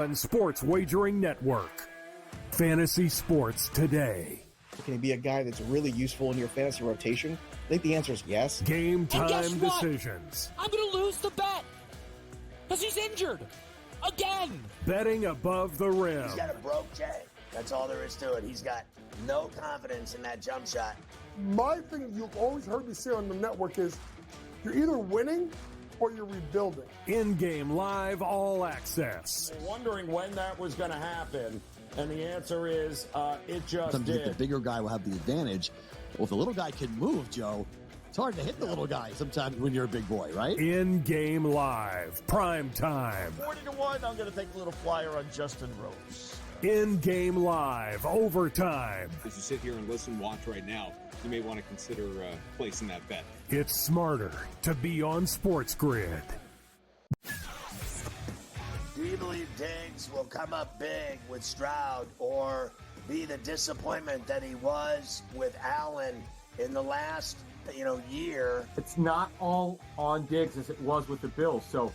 On Sports Wagering Network. Fantasy Sports Today. Can he be a guy that's really useful in your fantasy rotation? I think the answer is yes. Game time decisions. I'm going to lose the bet because he's injured again. Betting above the rim. He's got a broke J. That's all there is to it. He's got no confidence in that jump shot. My thing you've always heard me say on the network is you're either winning or you're rebuilding. In-game live all access. Wondering when that was going to happen, and the answer is it just Sometimes did. The bigger guy will have the advantage. Well, if the little guy can move, Joe, it's hard to hit the little guy sometimes when you're a big boy, right? In-game live, prime time. 40-1, I'm going to take a little flyer on Justin Rose. In-game live, overtime. As you sit here and listen, watch right now, you may want to consider placing that bet. It's smarter to be on SportsGrid. Do you believe Diggs will come up big with Stroud or be the disappointment that he was with Allen in the last, year? It's not all on Diggs as it was with the Bills. So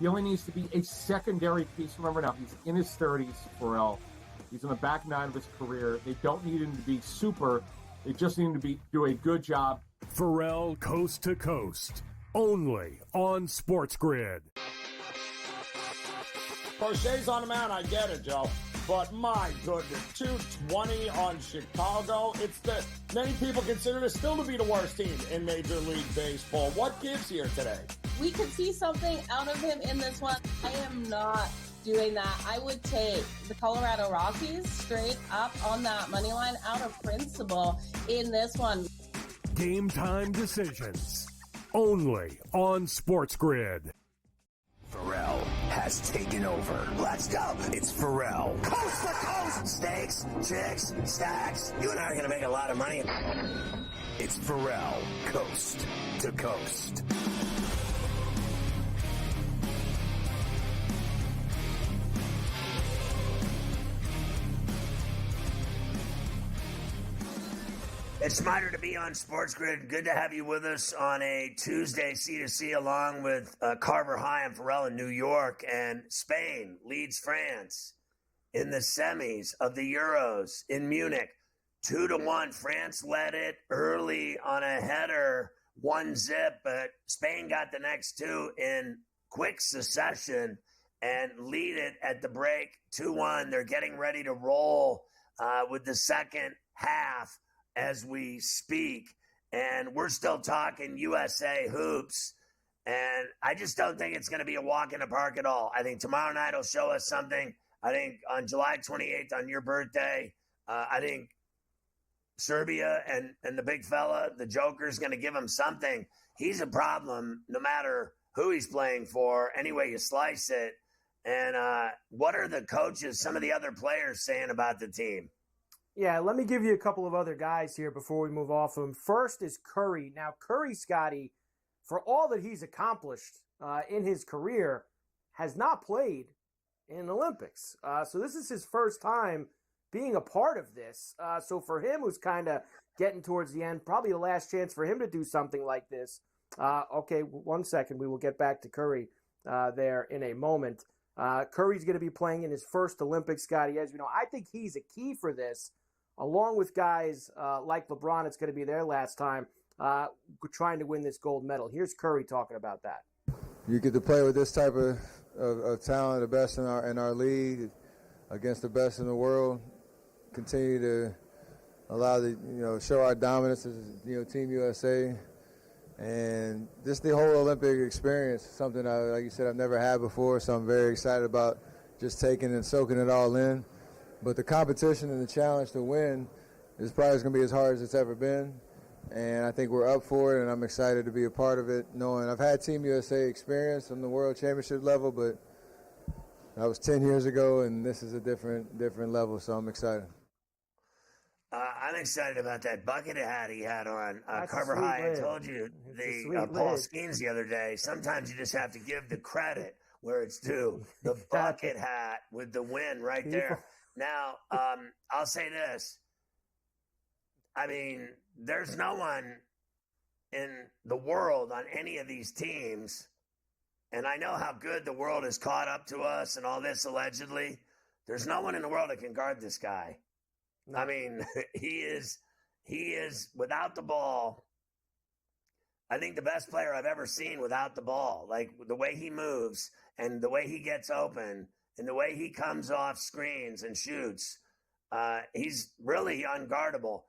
he only needs to be a secondary piece. Remember now, he's in his 30s, Ferrall. He's in the back nine of his career. They don't need him to be super. They just need him to do a good job. Ferrall coast to coast, only on SportsGrid. Crochet's on the mound, I get it, Joe. But my goodness, 220 on Chicago. Many people consider this still to be the worst team in Major League Baseball. What gives here today? We could see something out of him in this one. I am not doing that. I would take the Colorado Rockies straight up on that money line out of principle in this one. Game time decisions, only on SportsGrid. Ferrall has taken over. Let's go. It's Ferrall. Coast to coast. Steaks, chicks, stacks. You and I are going to make a lot of money. It's Ferrall, coast to coast. It's smarter to be on SportsGrid. Good to have you with us on a Tuesday C2C along with Carver High and Ferrall in New York. And Spain leads France in the semis of the Euros in Munich. 2-1. France led it early on a header, 1-0, but Spain got the next two in quick succession and lead it at the break 2-1. They're getting ready to roll with the second half as we speak, and we're still talking USA hoops, and I just don't think it's going to be a walk in the park at all. I think tomorrow night will show us something. I think on July 28th, on your birthday, I think Serbia and the big fella, the Joker, is going to give him something. He's a problem no matter who he's playing for, any way you slice it. And what are the coaches, some of the other players saying about the team? Yeah, let me give you a couple of other guys here before we move off of him. First is Curry. Now, Curry, Scotty, for all that he's accomplished in his career, has not played in the Olympics. So this is his first time being a part of this. So for him, who's kind of getting towards the end, probably the last chance for him to do something like this. Okay, 1 second. We will get back to Curry there in a moment. Curry's going to be playing in his first Olympics, Scotty. As you know, I think he's a key for this. Along with guys like LeBron, it's going to be their last time trying to win this gold medal. Here's Curry talking about that. You get to play with this type of talent, the best in our league, against the best in the world. Continue to allow show our dominance as Team USA, and just the whole Olympic experience. Something like you said, I've never had before, so I'm very excited about just taking and soaking it all in. But the competition and the challenge to win is probably going to be as hard as it's ever been. And I think we're up for it, and I'm excited to be a part of it, knowing I've had Team USA experience on the World Championship level, but that was 10 years ago, and this is a different level, so I'm excited. I'm excited about that bucket hat he had on. Carver High, lid. I told you, Paul Skeens the other day, sometimes you just have to give the credit where it's due. The bucket hat with the win right there. Now, I'll say this. I mean, there's no one in the world on any of these teams and I know how good the world has caught up to us and all this allegedly. There's no one in the world that can guard this guy. No. I mean, he is without the ball. I think the best player I've ever seen without the ball, like the way he moves and the way he gets open and the way he comes off screens and shoots. He's really unguardable.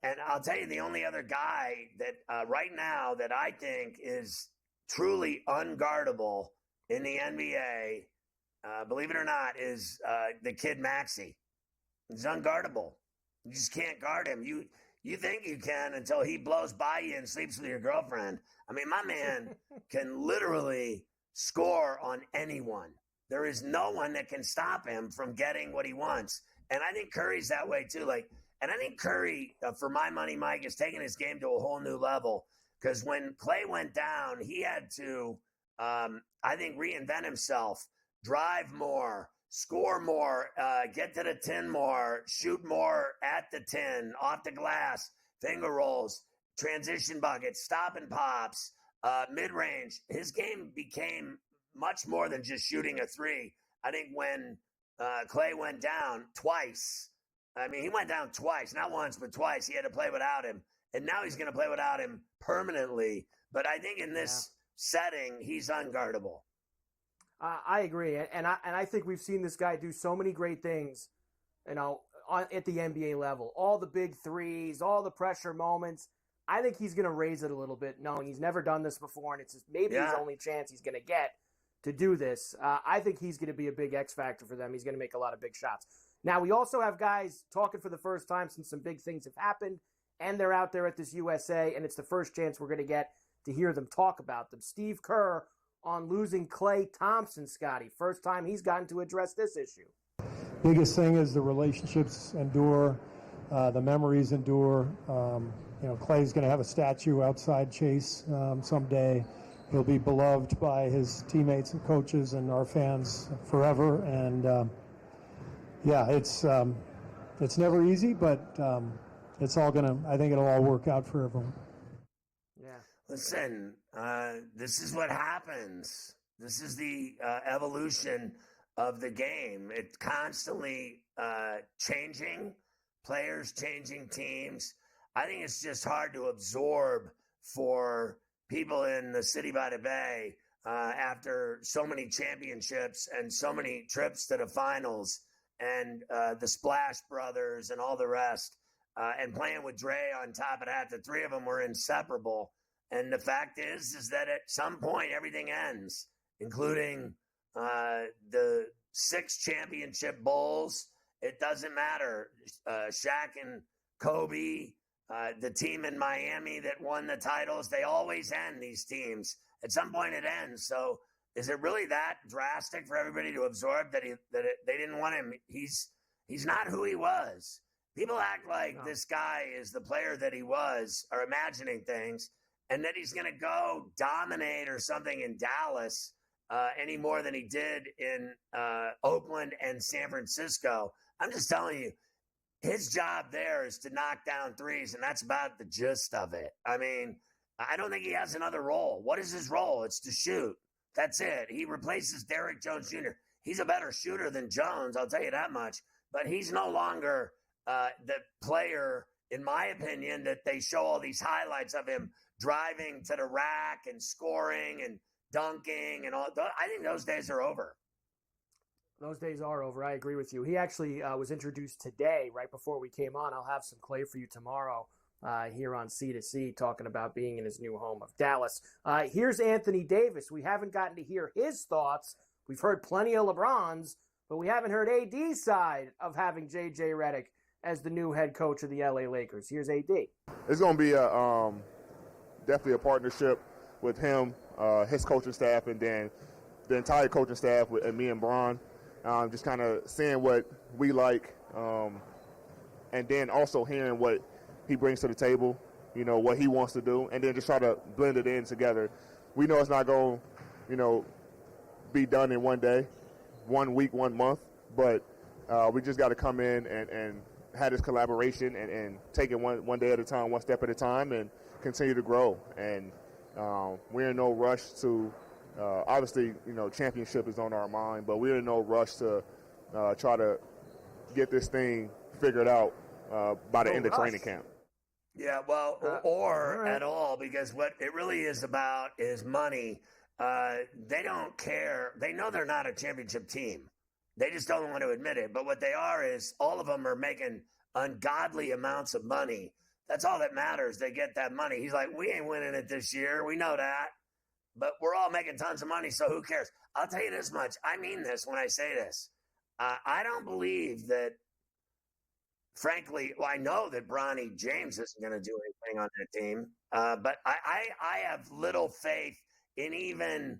And I'll tell you, the only other guy that right now that I think is truly unguardable in the NBA, believe it or not, is the kid Maxey. He's unguardable. You just can't guard him. You think you can until he blows by you and sleeps with your girlfriend. I mean, my man can literally score on anyone. There is no one that can stop him from getting what he wants. And I think Curry's that way too. And I think Curry, for my money, Mike, is taking his game to a whole new level. Because when Clay went down, he had to, I think, reinvent himself, drive more, score more, get to the 10 more, shoot more at the 10, off the glass, finger rolls, transition buckets, stop and pops, mid-range. His game became much more than just shooting a three. I think when Clay went down twice, I mean, he went down twice, not once, but twice. He had to play without him. And now he's going to play without him permanently. But I think in this setting, he's unguardable. I agree, and I think we've seen this guy do so many great things, at the NBA level. All the big threes, all the pressure moments. I think he's going to raise it a little bit, knowing he's never done this before, and it's maybe his only chance he's going to get to do this. I think he's going to be a big X factor for them. He's going to make a lot of big shots. Now, we also have guys talking for the first time since some big things have happened, and they're out there at this USA, and it's the first chance we're going to get to hear them talk about them. Steve Kerr on losing Klay Thompson, Scotty. First time he's gotten to address this issue. Biggest thing is the relationships endure, the memories endure. Klay's going to have a statue outside Chase someday. He'll be beloved by his teammates and coaches and our fans forever. And it's never easy, but it's all I think it'll all work out for everyone. Yeah. Listen, this is what happens. This is the evolution of the game. It's constantly changing, players changing teams. I think it's just hard to absorb for people in the city by the bay after so many championships and so many trips to the finals and the Splash Brothers and all the rest, and playing with Dre on top of that. The three of them were inseparable. And the fact is that at some point everything ends, including the 6 championship Bulls. It doesn't matter. Shaq and Kobe, the team in Miami that won the titles, they always end, these teams. At some point it ends. So is it really that drastic for everybody to absorb that they didn't want him? He's not who he was. People act like this guy is the player that he was, or imagining things, and that he's going to go dominate or something in Dallas any more than he did in Oakland and San Francisco. I'm just telling you, his job there is to knock down threes, and that's about the gist of it. I mean, I don't think he has another role. What is his role? It's to shoot. That's it. He replaces Derrick Jones Jr. He's a better shooter than Jones, I'll tell you that much. But he's no longer the player, in my opinion, that they show all these highlights of him driving to the rack and scoring and dunking and all. I think those days are over. Those days are over. I agree with you. He actually was introduced today, right before we came on. I'll have some Clay for you tomorrow here on C2C, talking about being in his new home of Dallas. Here's Anthony Davis. We haven't gotten to hear his thoughts. We've heard plenty of LeBron's, but we haven't heard AD's side of having J.J. Redick as the new head coach of the L.A. Lakers. Here's AD. It's going to be definitely a partnership with him, his coaching staff, and then the entire coaching staff and me and Bron. Just kind of seeing what we like, and then also hearing what he brings to the table, what he wants to do, and then just try to blend it in together. We know it's not going to, be done in one day, 1 week, 1 month, but we just got to come in and have this collaboration and take it one day at a time, one step at a time, and continue to grow. And we're in no rush to Obviously, championship is on our mind, but we're in no rush to try to get this thing figured out by the end of training camp. Yeah, well, or at all, because what it really is about is money. They don't care. They know they're not a championship team. They just don't want to admit it. But what they are is all of them are making ungodly amounts of money. That's all that matters. They get that money. He's like, we ain't winning it this year. We know that. But we're all making tons of money, so who cares? I'll tell you this much. I mean this when I say this. I don't believe that, frankly, I know that Bronny James isn't going to do anything on that team. But I have little faith in even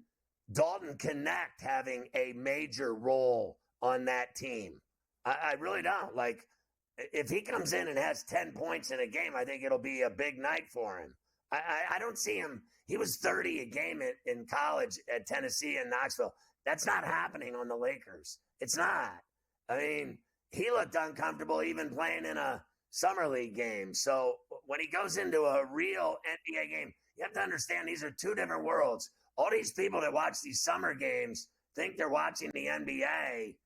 Dalton Connect having a major role on that team. I really don't. Like, if he comes in and has 10 points in a game, I think it'll be a big night for him. I don't see him. He was 30 a game in college at Tennessee and Knoxville. That's not happening on the Lakers. It's not. I mean, he looked uncomfortable even playing in a summer league game. So when he goes into a real NBA game, you have to understand these are two different worlds. All these people that watch these summer games think they're watching the NBA.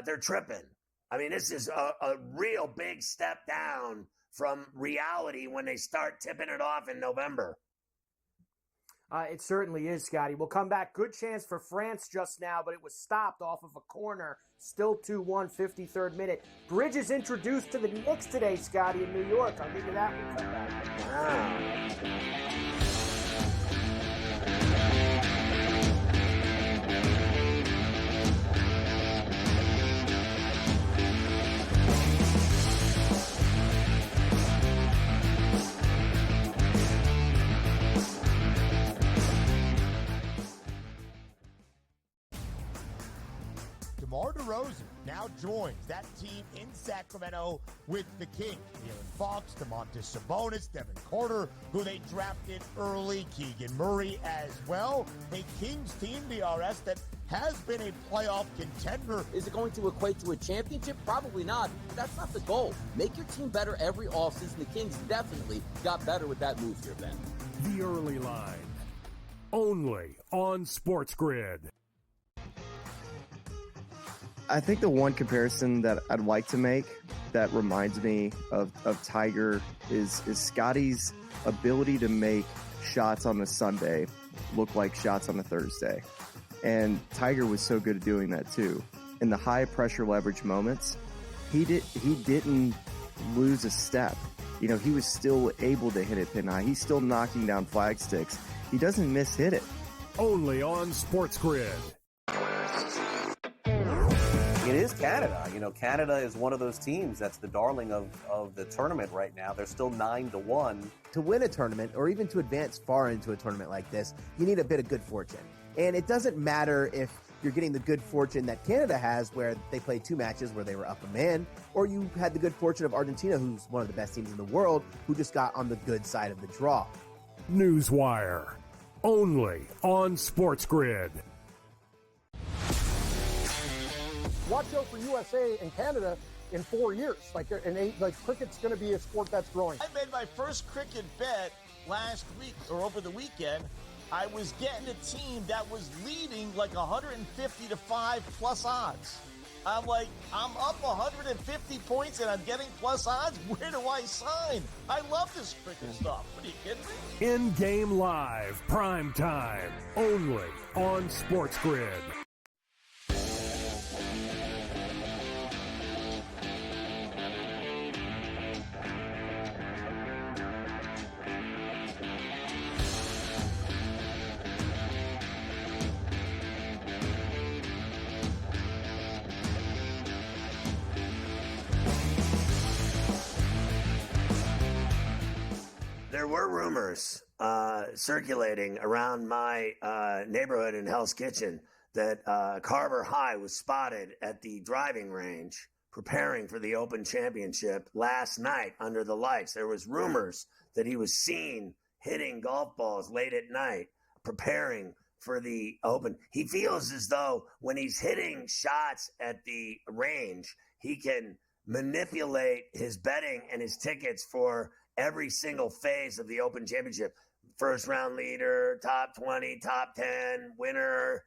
They're tripping. I mean, this is a real big step down from reality when they start tipping it off in November. It certainly is, Scotty. We'll come back. Good chance for France just now, but it was stopped off of a corner. Still 2-1, 53rd minute. Bridges introduced to the Knicks today, Scotty, in New York. I'll give you that when we come back. Wow. DeMar DeRozan now joins that team in Sacramento with the Kings. De'Aaron Fox, Domantas Sabonis, Devin Carter, who they drafted early, Keegan Murray as well. A Kings team, BRS, that has been a playoff contender. Is it going to equate to a championship? Probably not. That's not the goal. Make your team better every offseason. The Kings definitely got better with that move here, Ben. The Early Line. Only on SportsGrid. I think the one comparison that I'd like to make that reminds me of Tiger is Scotty's ability to make shots on a Sunday look like shots on a Thursday. And Tiger was so good at doing that too. In the high pressure leverage moments, he didn't lose a step. He was still able to hit it pin high. He's still knocking down flag sticks. He doesn't hit it. Only on SportsGrid. It is Canada. Canada is one of those teams that's the darling of the tournament right now. They're still 9-1. To win a tournament, or even to advance far into a tournament like this, you need a bit of good fortune. And it doesn't matter if you're getting the good fortune that Canada has, where they played 2 matches where they were up a man, or you had the good fortune of Argentina, who's one of the best teams in the world, who just got on the good side of the draw. Newswire. Only on SportsGrid. Watch out for USA and Canada in 4 years. Cricket's going to be a sport that's growing. I made my first cricket bet last week or over the weekend. I was getting a team that was leading like 150 to 5 plus odds. I'm like, I'm up 150 points and I'm getting plus odds. Where do I sign? I love this cricket stuff. What are you kidding me? In-game live, prime time, only on SportsGrid. There were rumors circulating around my neighborhood in Hell's Kitchen that Carver High was spotted at the driving range preparing for the Open Championship last night under the lights. There was rumors that he was seen hitting golf balls late at night, preparing for the Open. He feels as though when he's hitting shots at the range, he can manipulate his betting and his tickets for every single phase of the Open Championship. first-round leader, top 20, top 10, winner,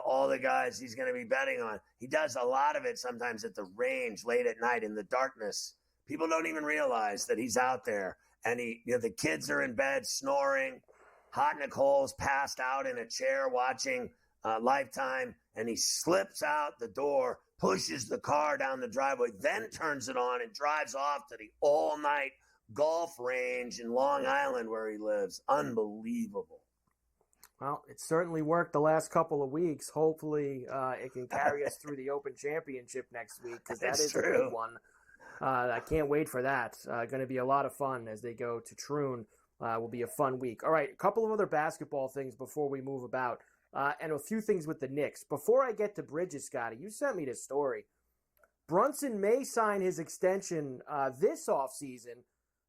all the guys he's going to be betting on. He does a lot of it sometimes at the range late at night in the darkness. People don't even realize that he's out there. And the kids are in bed snoring. Hot Nicole's passed out in a chair watching Lifetime, and he slips out the door, pushes the car down the driveway, then turns it on and drives off to the all-night golf range in Long Island where he lives. Unbelievable. Well, it certainly worked the last couple of weeks. Hopefully it can carry us through the Open Championship next week, because that is true. a big one. I can't wait for that. Going to be a lot of fun as they go to Troon. Will be a fun week. All right, a couple of other basketball things before we move about, and a few things with the Knicks. Before I get to Bridges, Scotty, you sent me this story. Brunson may sign his extension this offseason.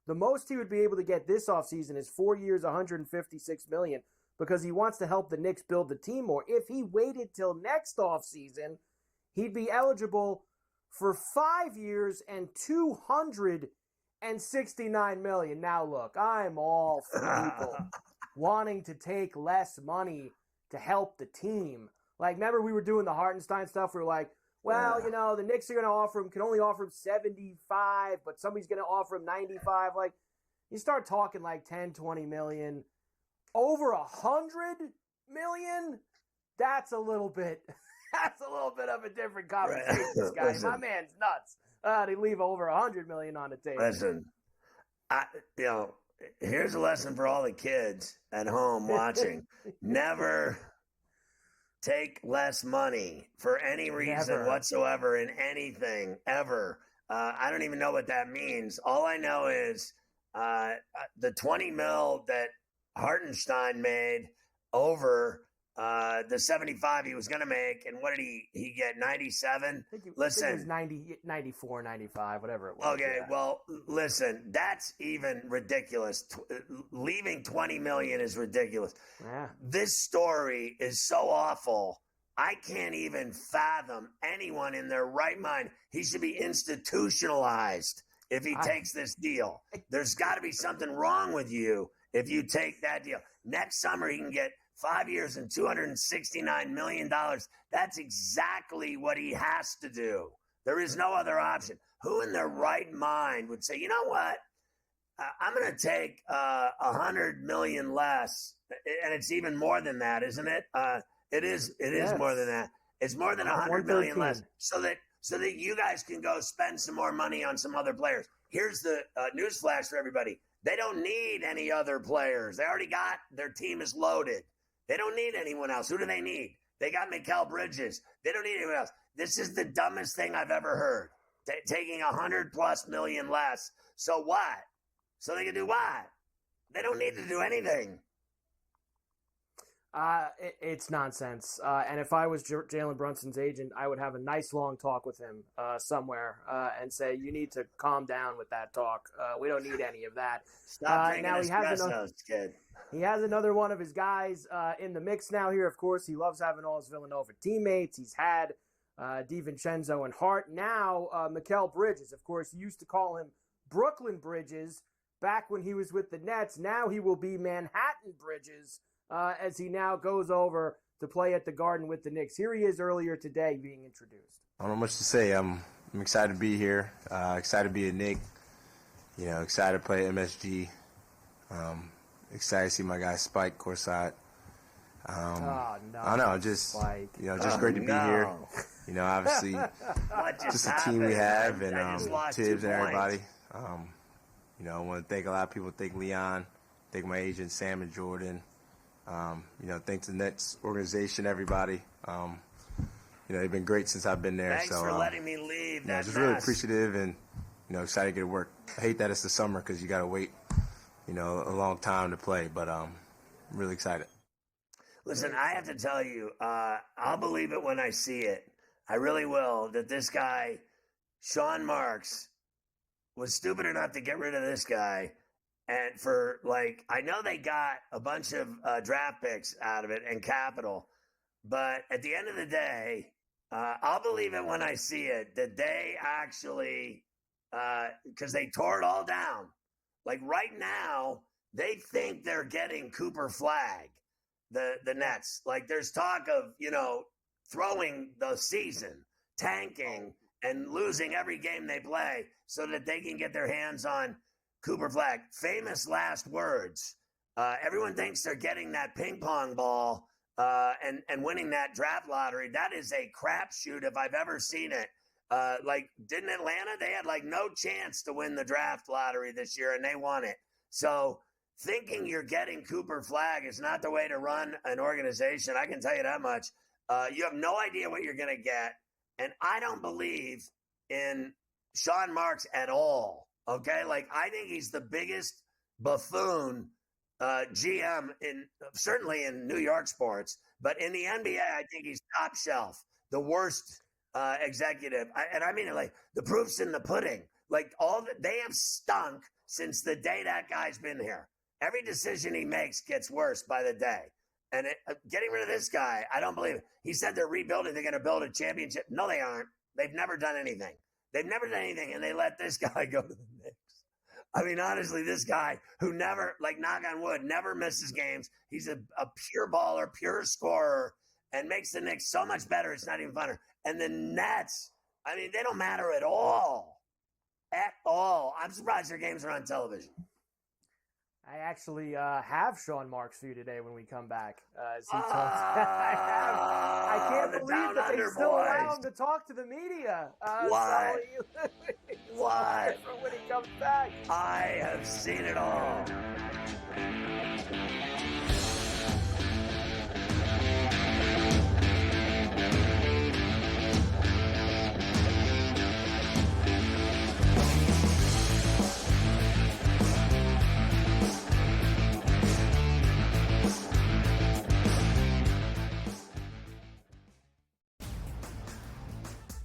The most he would be able to get this offseason is 4 years, $156 million, because he wants to help the Knicks build the team more. If he waited till next offseason, he'd be eligible for 5 years and $269 million. Now, look, I'm all for people wanting to take less money to help the team. Like, remember we were doing the Hartenstein stuff? We were like, well, the Knicks are going to can only offer him 75, but somebody's going to offer him 95. Like, you start talking like 10, 20 million. Over 100 million? That's a little bit of a different conversation, guys. My man's nuts. They leave over 100 million on the table. Listen, here's a lesson for all the kids at home watching. Never take less money for any reason whatsoever in anything, ever. I don't even know what that means. All I know is the 20 mil that Hartenstein made over the 75 he was going to make, and what did he get, 97? Listen, I think it was 90, 94, 95, whatever it was. Okay, well, listen, that's even ridiculous. Leaving 20 million is ridiculous. Yeah. This story is so awful. I can't even fathom anyone in their right mind. He should be institutionalized if he takes this deal. There's got to be something wrong with you if you take that deal. Next summer, he can get 5 years and $269 million. That's exactly what he has to do. There is no other option. Who in their right mind would say, you know what? I'm going to take $100 million less. And it's even more than that, isn't it? It is more than that. It's more than $100 million less. So that you guys can go spend some more money on some other players. Here's the newsflash for everybody. They don't need any other players. They already got their team is loaded. They don't need anyone else. Who do they need? They got Mikal Bridges. They don't need anyone else. This is the dumbest thing I've ever heard. Taking $100+ million less. So what? So they can do what? They don't need to do anything. It's nonsense. And if I was Jalen Brunson's agent, I would have a nice long talk with him somewhere and say, you need to calm down with that talk. We don't need any of that. Stop drinking espressos, kid. He has another one of his guys in the mix now here. Of course, he loves having all his Villanova teammates. He's had DiVincenzo and Hart. Now, Mikal Bridges. Of course, you used to call him Brooklyn Bridges back when he was with the Nets. Now he will be Manhattan Bridges as he now goes over to play at the Garden with the Knicks. Here he is earlier today being introduced. I don't know much to say. I'm excited to be here. Excited to be a Knick. Excited to play at MSG. Excited to see my guy Spike courtside. I don't know, just great to be here. Obviously, just the team we have, and Tibbs and everybody. I want to thank a lot of people. Thank Leon, thank my agent Sam and Jordan. Thanks to the Nets organization, everybody. They've been great since I've been there. Thanks for letting me leave. Just really appreciative and excited to get to work. I hate that it's the summer because you got to wait, a long time to play, but I'm really excited. Listen, I have to tell you, I'll believe it when I see it. I really will. That this guy, Sean Marks, was stupid enough to get rid of this guy. And for, I know they got a bunch of draft picks out of it and capital. But at the end of the day, I'll believe it when I see it, that they actually, because they tore it all down. Right now, they think they're getting Cooper Flag, the Nets. Like there's talk of, throwing the season, tanking, and losing every game they play so that they can get their hands on Cooper Flag. Famous last words. Everyone thinks they're getting that ping pong ball and winning that draft lottery. That is a crapshoot if I've ever seen it. Didn't Atlanta? They had no chance to win the draft lottery this year, and they won it. So thinking you're getting Cooper Flag is not the way to run an organization. I can tell you that much. You have no idea what you're going to get. And I don't believe in Sean Marks at all. Okay? I think he's the biggest buffoon GM certainly in New York sports, but in the NBA, I think he's top shelf, the worst executive. I mean it the proof's in the pudding. They have stunk since the day that guy's been here. Every decision he makes gets worse by the day. And getting rid of this guy, I don't believe it. He said they're rebuilding. They're going to build a championship. No, they aren't. They've never done anything. And they let this guy go to the Knicks. I mean, honestly, this guy who never, knock on wood, never misses games. He's a pure baller, pure scorer, and makes the Knicks so much better. It's not even funner. And the Nets, I mean, they don't matter at all. At all. I'm surprised their games are on television. I actually have Sean Marks for you today when we come back. As he talks. I can't believe that they still allow him to talk to the media. Why? Why? When he comes back. I have seen it all.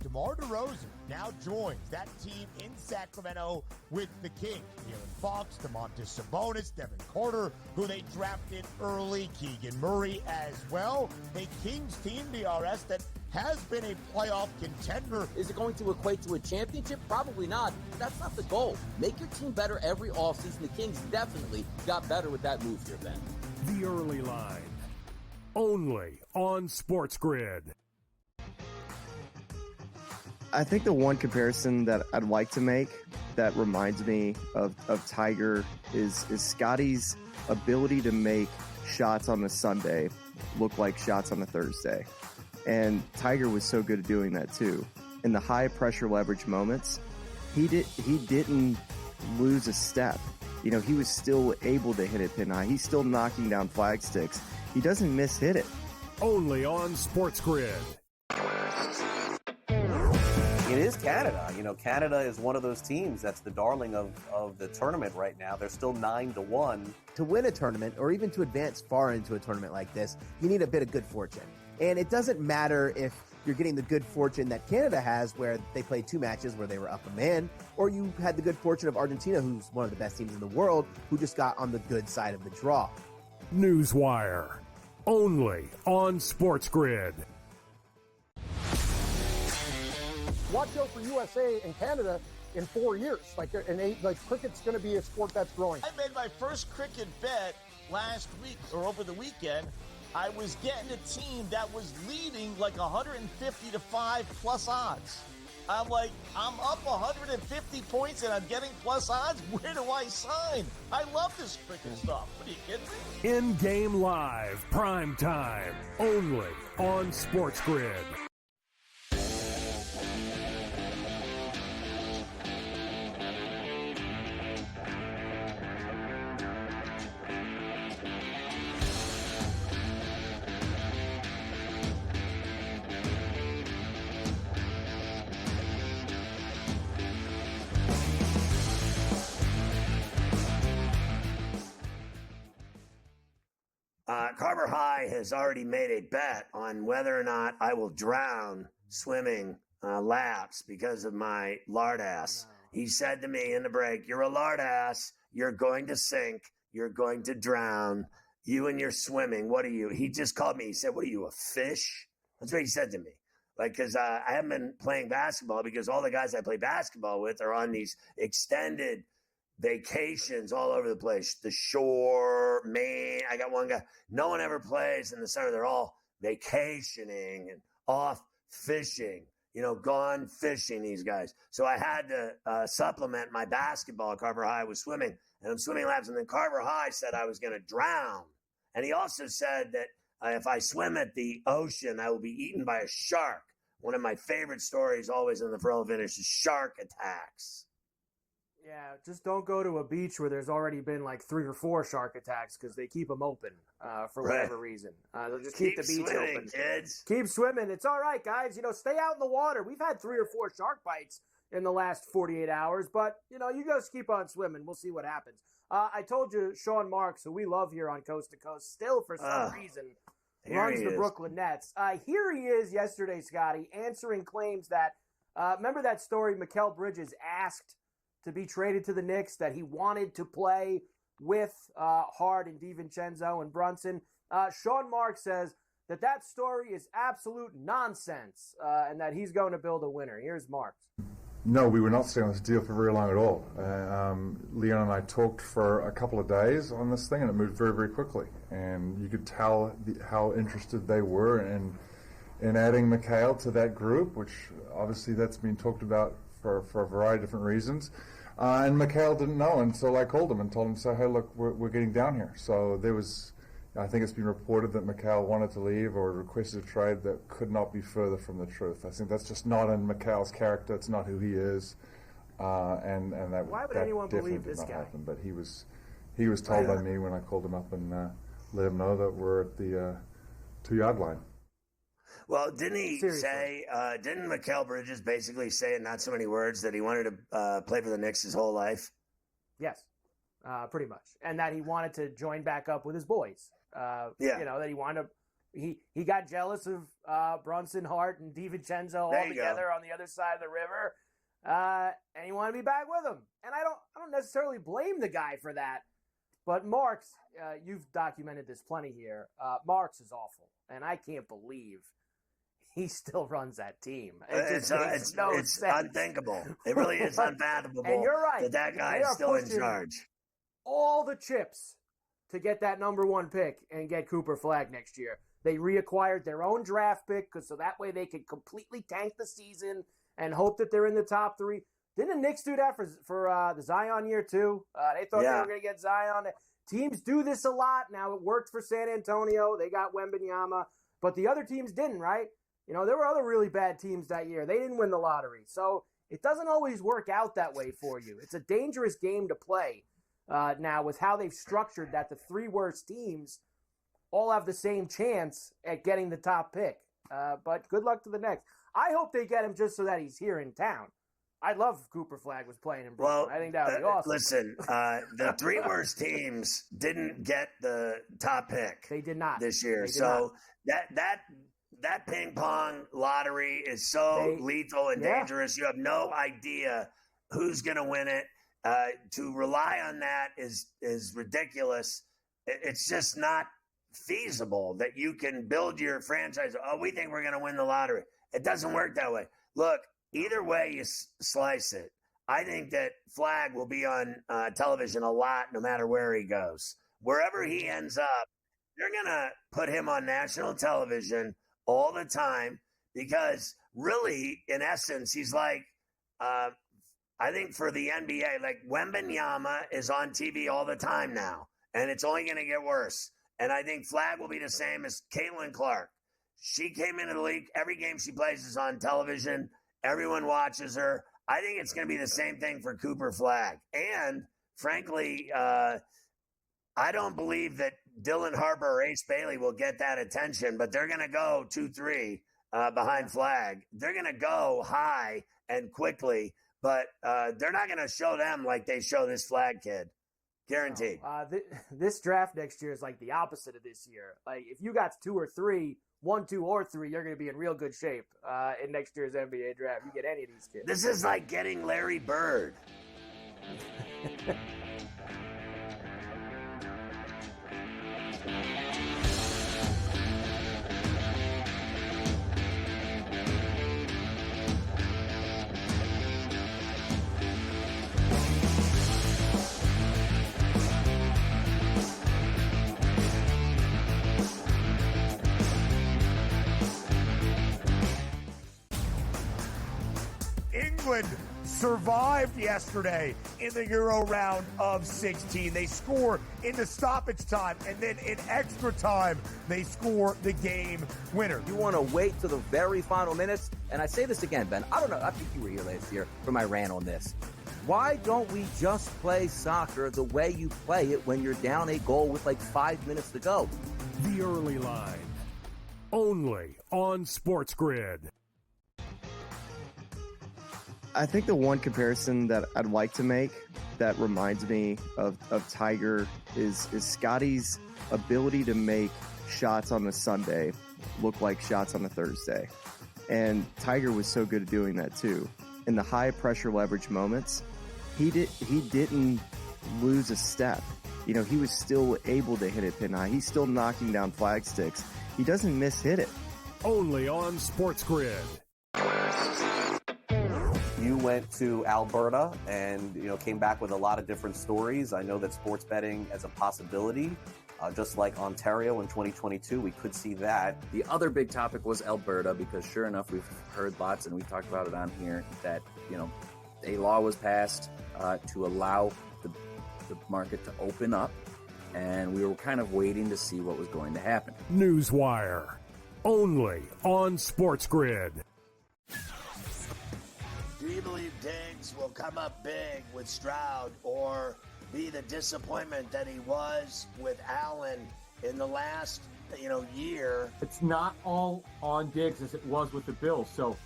DeMar DeRozan now joins that team in Sacramento with the Kings. De'Aaron Fox, Domantas Sabonis, Devin Carter, who they drafted early, Keegan Murray as well. A Kings team, DRS, that has been a playoff contender. Is it going to equate to a championship? Probably not. That's not the goal. Make your team better every offseason. The Kings definitely got better with that move here, Ben. The Early Line. Only on SportsGrid. I think the one comparison that I'd like to make that reminds me of Tiger is Scotty's ability to make shots on a Sunday look like shots on a Thursday. And Tiger was so good at doing that too. In the high pressure leverage moments, he didn't lose a step. He was still able to hit it pin high. He's still knocking down flag sticks. He doesn't miss hit it. Only on SportsGrid. It is Canada. Canada is one of those teams that's the darling of the tournament right now. They're still 9-1. To win a tournament, or even to advance far into a tournament like this, you need a bit of good fortune. And it doesn't matter if you're getting the good fortune that Canada has, where they played 2 matches where they were up a man, or you had the good fortune of Argentina, who's one of the best teams in the world, who just got on the good side of the draw. Newswire. Only on SportsGrid. Watch out for USA and Canada in 4 years. Cricket's going to be a sport that's growing. I made my first cricket bet last week or over the weekend. I was getting a team that was leading 150-5 plus odds. I'm up 150 points and I'm getting plus odds. Where do I sign? I love this cricket stuff. What are you kidding me? In-game live, prime time, only on SportsGrid. Carver High has already made a bet on whether or not I will drown swimming laps because of my lard ass. He said to me in the break, "You're a lard ass. You're going to sink. You're going to drown. You and your swimming. What are you?" He just called me. He said, "What are you, a fish?" That's what he said to me. Because I haven't been playing basketball because all the guys I play basketball with are on these extended vacations all over the place. The shore, Maine. I got one guy. No one ever plays in the summer. They're all vacationing and off fishing. Gone fishing, these guys. So I had to supplement my basketball at Carver High with swimming. And I'm swimming laps. And then Carver High said I was going to drown. And he also said that if I swim at the ocean, I will be eaten by a shark. One of my favorite stories always in the Ferrall Vintage is shark attacks. Yeah, just don't go to a beach where there's already been like 3 or 4 shark attacks because they keep them open for whatever reason. They'll just keep the beach swimming, open. Kids. Keep swimming. It's all right, guys. Stay out in the water. We've had 3 or 4 shark bites in the last 48 hours, but, you just keep on swimming. We'll see what happens. I told you Sean Marks, who we love here on Coast to Coast, still for some reason runs the Brooklyn Nets. Here he is yesterday, Scotty, answering claims that, remember that story Mikal Bridges asked to be traded to the Knicks, that he wanted to play with Hart and DiVincenzo and Brunson. Sean Marks says that story is absolute nonsense and that he's going to build a winner. Here's Marks. No, we were not staying on this deal for very long at all. Leon and I talked for a couple of days on this thing, and it moved very, very quickly. And you could tell how interested they were in adding Mikal to that group, which obviously that's been talked about for a variety of different reasons. And Mikal didn't know until I called him and told him, so, hey, look, we're getting down here. So there was, I think it's been reported that Mikal wanted to leave or requested a trade that could not be further from the truth. I think that's just not in Mikal's character. It's not who he is. And that, why would that anyone definitely believe this did not guy? Happen. But he was told by me when I called him up and let him know that we're at the 2-yard line. Well, didn't he say, didn't Mikal Bridges basically say in not so many words that he wanted to play for the Knicks his whole life? Yes, pretty much. And that he wanted to join back up with his boys. That he wanted to, he got jealous of Brunson, Hart, and DiVincenzo all together on the other side of the river. And he wanted to be back with them. And I don't necessarily blame the guy for that. But Marks, you've documented this plenty here. Marks is awful. And I can't believe he still runs that team. It's unthinkable. It really is unfathomable. And you're right. That guy is still in charge. All the chips to get that number 1 pick and get Cooper Flagg next year. They reacquired their own draft pick so that way they could completely tank the season and hope that they're in the top 3. Didn't the Knicks do that for the Zion year too? They thought they were going to get Zion. Teams do this a lot. Now, it worked for San Antonio. They got Wemby, but the other teams didn't, right? There were other really bad teams that year. They didn't win the lottery. So it doesn't always work out that way for you. It's a dangerous game to play now with how they've structured that the 3 worst teams all have the same chance at getting the top pick. But good luck to the Knicks. I hope they get him just so that he's here in town. I'd love if Cooper Flagg was playing in Brooklyn. I think that would be awesome. Listen, the 3 worst teams didn't get the top pick. They did not this year. So that ping pong lottery is so lethal and dangerous. You have no idea who's going to win it. To rely on that is ridiculous. It's just not feasible that you can build your franchise. Oh, we think we're going to win the lottery. It doesn't work that way. Look, either way you slice it, I think that Flagg will be on television a lot no matter where he goes. Wherever he ends up, they're going to put him on national television all the time because really, in essence, he's like, I think for the NBA, like Wembanyama is on TV all the time now, and it's only going to get worse. And I think Flagg will be the same as Caitlin Clark. She came into the league. Every game she plays is on television. Everyone watches her. I think it's going to be the same thing for Cooper Flagg. And frankly, I don't believe that Dylan Harper or Ace Bailey will get that attention, but they're going to go 2-3 behind Flagg. They're going to go high and quickly, but they're not going to show them like they show this Flagg kid. Guaranteed. This draft next year is like the opposite of this year. Like if you got 2 or 3, 1, 2, or 3, you're going to be in real good shape in next year's NBA draft. You get any of these kids. This is like getting Larry Bird. England survived yesterday in the Euro round of 16. They score in the stoppage time, and then in extra time, they score the game winner. You want to wait to the very final minutes? And I say this again, Ben. I don't know. I think you were here last year for my rant on this. Why don't we just play soccer the way you play it when you're down a goal with like 5 minutes to go? The Early Line. Only on SportsGrid. I think the one comparison that I'd like to make that reminds me of Tiger is Scotty's ability to make shots on a Sunday look like shots on a Thursday. And Tiger was so good at doing that too. In the high pressure leverage moments, he didn't lose a step. You know, he was still able to hit it pin high. He's still knocking down flag sticks. He doesn't miss-hit it. Only on SportsGrid. You went to Alberta and, came back with a lot of different stories. I know that sports betting as a possibility, just like Ontario in 2022, we could see that. The other big topic was Alberta, because sure enough, we've heard lots, and we've talked about it on here, that, a law was passed to allow the market to open up, and we were kind of waiting to see what was going to happen. Newswire. Only on SportsGrid. Do you believe Diggs will come up big with Stroud or be the disappointment that he was with Allen in the last, year? It's not all on Diggs as it was with the Bills. So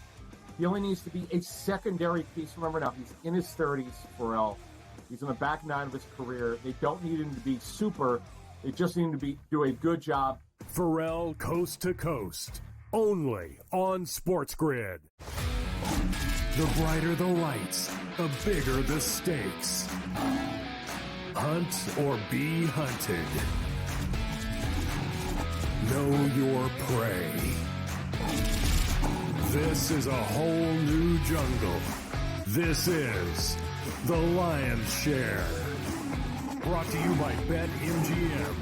he only needs to be a secondary piece. Remember now, he's in his 30s, Ferrall. He's on the back nine of his career. They don't need him to be super. They just need him to do a good job. Ferrall Coast to Coast. Only on SportsGrid. The brighter the lights, the bigger the stakes. Hunt or be hunted. Know your prey. This is a whole new jungle. This is The Lion's Share. Brought to you by BetMGM.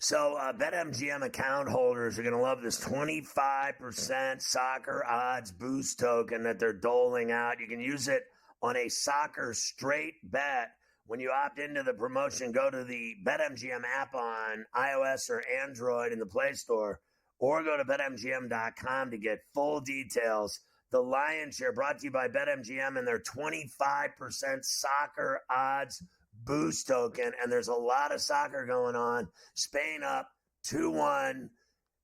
So BetMGM account holders are going to love this 25% soccer odds boost token that they're doling out. You can use it on a soccer straight bet. When you opt into the promotion, go to the BetMGM app on iOS or Android in the Play Store, or go to BetMGM.com to get full details. The Lion's Share brought to you by BetMGM and their 25% soccer odds boost token. And there's a lot of soccer going on. Spain up 2-1.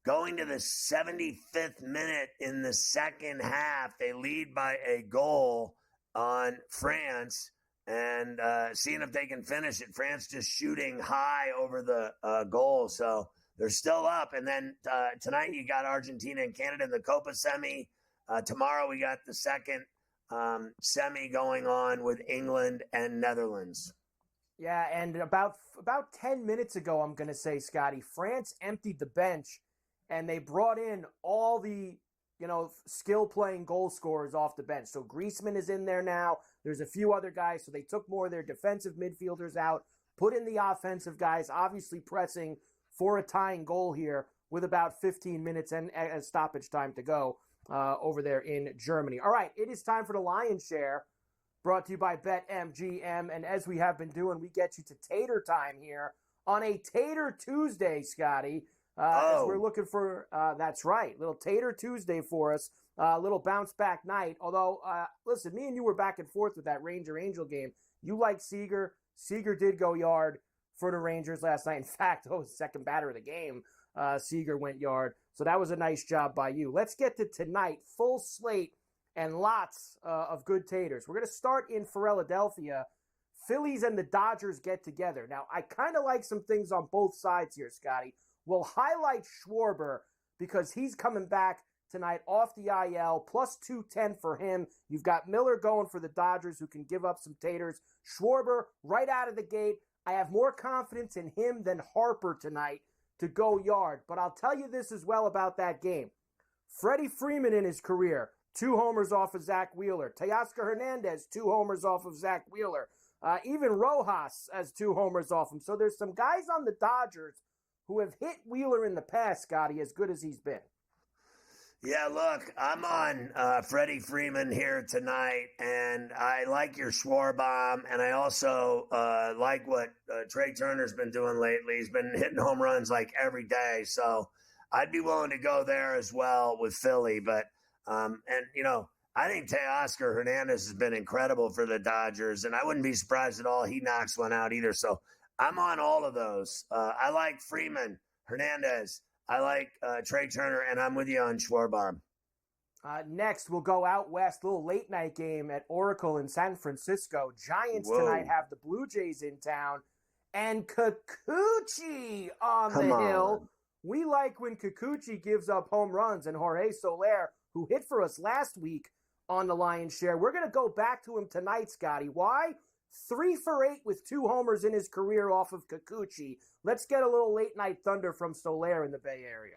Going to the 75th minute in the second half. They lead by a goal on France. And seeing if they can finish it. France just shooting high over the goal. So they're still up. And then tonight you got Argentina and Canada in the Copa semi. Tomorrow we got the second semi going on with England and Netherlands. Yeah, and about 10 minutes ago, I'm going to say, Scotty, France emptied the bench, and they brought in all the, skill-playing goal scorers off the bench. So Griezmann is in there now. There's a few other guys, so they took more of their defensive midfielders out, put in the offensive guys, obviously pressing for a tying goal here with about 15 minutes and stoppage time to go over there in Germany. All right, it is time for the Lion's Share. Brought to you by BetMGM, and as we have been doing, we get you to Tater time here on a Tater Tuesday, Scotty. As we're looking for, that's right, little Tater Tuesday for us, little bounce back night. Although, listen, me and you were back and forth with that Ranger-Angel game. You like Seager. Seager did go yard for the Rangers last night. In fact, second batter of the game, Seager went yard. So that was a nice job by you. Let's get to tonight, full slate. And lots of good taters. We're going to start in Philadelphia. Phillies and the Dodgers get together. Now, I kind of like some things on both sides here, Scotty. We'll highlight Schwarber because he's coming back tonight off the IL, plus 210 for him. You've got Miller going for the Dodgers who can give up some taters. Schwarber, right out of the gate, I have more confidence in him than Harper tonight to go yard. But I'll tell you this as well about that game. Freddie Freeman in his career, 2 homers off of Zach Wheeler. Teoscar Hernandez, 2 homers off of Zach Wheeler. Even Rojas has 2 homers off him. So there's some guys on the Dodgers who have hit Wheeler in the past, Scotty, as good as he's been. Yeah, look, I'm on Freddie Freeman here tonight, and I like your Schwarbaum, and I also like what Trey Turner's been doing lately. He's been hitting home runs like every day, so I'd be willing to go there as well with Philly. But I think Teoscar Hernandez has been incredible for the Dodgers, and I wouldn't be surprised at all he knocks one out either. So I'm on all of those. I like Freeman, Hernandez. I like Trey Turner, and I'm with you on Schwarbaum. Next, we'll go out west. Little late night game at Oracle in San Francisco. Giants tonight have the Blue Jays in town, and Kikuchi on the hill. We like when Kikuchi gives up home runs, and Jorge Soler, who hit for us last week on the Lion's Share. We're going to go back to him tonight, Scotty. Why? 3 for 8 with 2 homers in his career off of Kikuchi. Let's get a little late night thunder from Soler in the Bay Area.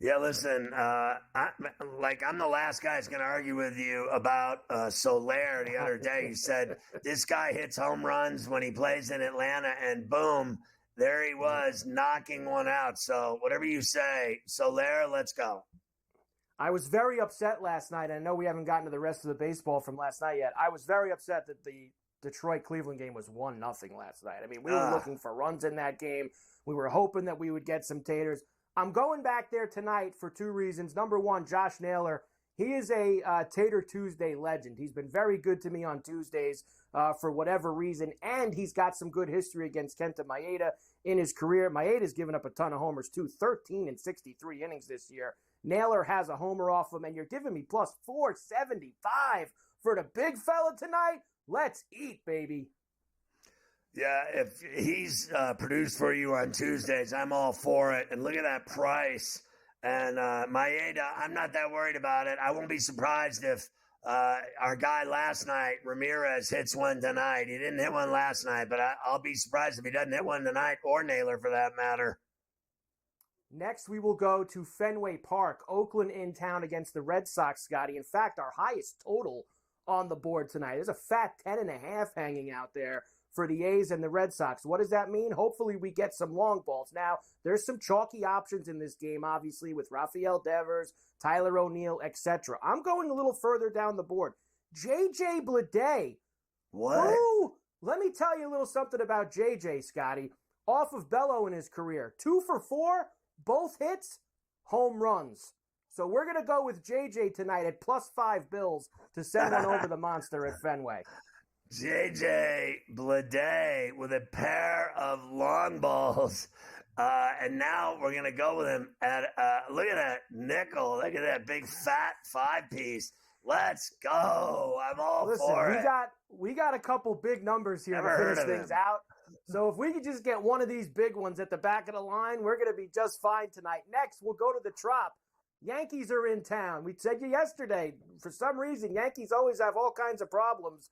Yeah, listen, I'm the last guy that's going to argue with you about Soler. The other day, he said this guy hits home runs when he plays in Atlanta, and boom, there he was knocking one out. So whatever you say, Soler, let's go. I was very upset last night. I know we haven't gotten to the rest of the baseball from last night yet. I was very upset that the Detroit-Cleveland game was 1-0 last night. I mean, we were looking for runs in that game. We were hoping that we would get some taters. I'm going back there tonight for 2 reasons. Number one, Josh Naylor. He is a Tater Tuesday legend. He's been very good to me on Tuesdays for whatever reason, and he's got some good history against Kenta Maeda in his career. Maeda's given up a ton of homers, too, 13 in 63 innings this year. Naylor has a homer off him, and you're giving me plus 475 for the big fella tonight? Let's eat, baby. Yeah, if he's produced for you on Tuesdays, I'm all for it. And look at that price. And Maeda, I'm not that worried about it. I won't be surprised if our guy last night, Ramirez, hits one tonight. He didn't hit one last night, but I'll be surprised if he doesn't hit one tonight, or Naylor for that matter. Next, we will go to Fenway Park. Oakland in town against the Red Sox, Scotty. In fact, our highest total on the board tonight. There's a fat 10.5 hanging out there for the A's and the Red Sox. What does that mean? Hopefully we get some long balls. Now, there's some chalky options in this game, obviously, with Rafael Devers, Tyler O'Neill, etc. I'm going a little further down the board. J.J. Bleday. What? Ooh, let me tell you a little something about J.J., Scotty. Off of Bello in his career. 2 for 4, both hits, home runs. So we're going to go with JJ tonight at plus 5 bills to send one over the monster at Fenway. JJ Bleday with a pair of long balls. And now we're going to go with him at, look at that nickel. Look at that big fat 5-piece. Let's go. I'm all for it. We got a couple big numbers here to finish things out. So if we could just get one of these big ones at the back of the line, we're going to be just fine tonight. Next, we'll go to the Trop. Yankees are in town. We said you yesterday, for some reason, Yankees always have all kinds of problems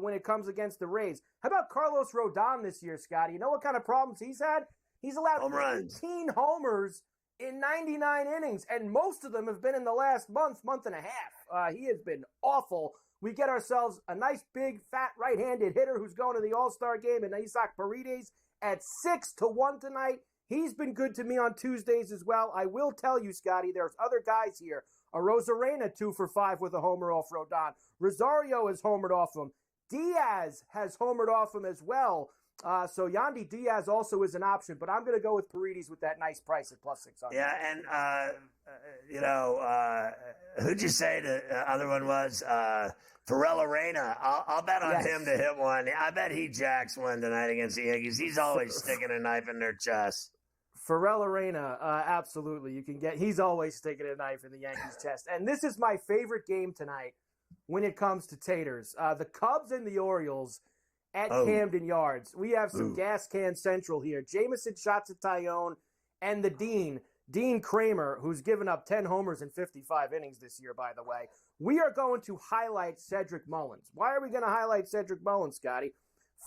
when it comes against the Rays. How about Carlos Rodon this year, Scotty? You know what kind of problems he's had? He's allowed 18 homers in 99 innings, and most of them have been in the last month and a half. He has been awful. We get ourselves a nice, big, fat, right-handed hitter who's going to the All-Star game, and Isaac Paredes at 6-1 tonight. He's been good to me on Tuesdays as well. I will tell you, Scotty, there's other guys here. Arozarena, 2 for 5 with a homer off Rodon. Rosario has homered off him. Diaz has homered off him as well. So Yandy Diaz also is an option, but I'm going to go with Paredes with that nice price at plus 600. Yeah, and, who'd you say the other one was? Ferrall Arena. I'll bet on him to hit one. I bet he jacks one tonight against the Yankees. He's always sticking a knife in their chest. Ferrall Arena, absolutely. He's always sticking a knife in the Yankees' chest. And this is my favorite game tonight when it comes to taters. The Cubs and the Orioles at Camden Yards. We have some gas can central here. Jameson Shots-Tyone and the Dean Kramer, who's given up 10 homers in 55 innings this year, by the way. We are going to highlight Cedric Mullins. Why are we going to highlight Cedric Mullins, Scotty?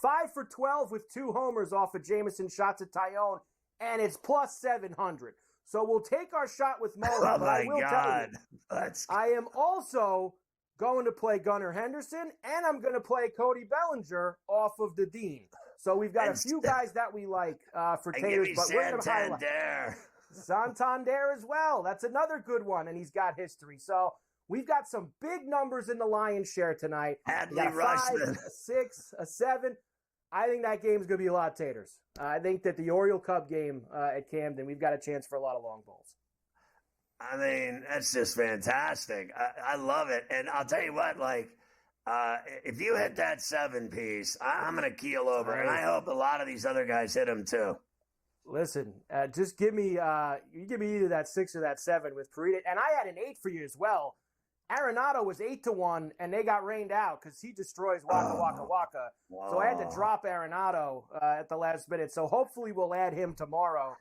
5 for 12 with 2 homers off of Jameson Shots-Tyone, and it's plus 700. So we'll take our shot with Mullins. Oh, but my I will God. tell you, I am also going to play Gunnar Henderson, and I'm going to play Cody Bellinger off of the Dean. So we've got a few guys that we like for taters, but we're going to highlight. Santander as well. That's another good one, and he's got history. So we've got some big numbers in the lion's share tonight. We got a 5, a 6, a 7. I think that game's going to be a lot of taters. I think that the Oriole Cup game at Camden, we've got a chance for a lot of long balls. I mean, that's just fantastic. I love it. And I'll tell you what, if you hit that 7 piece, I'm going to keel over. Right. And I hope a lot of these other guys hit them too. Listen, just give me you give me either that 6 or that 7 with Parita. And I had an 8 for you as well. Arenado was 8-1, and they got rained out because he destroys Waka Waka Waka. So I had to drop Arenado at the last minute. So hopefully we'll add him tomorrow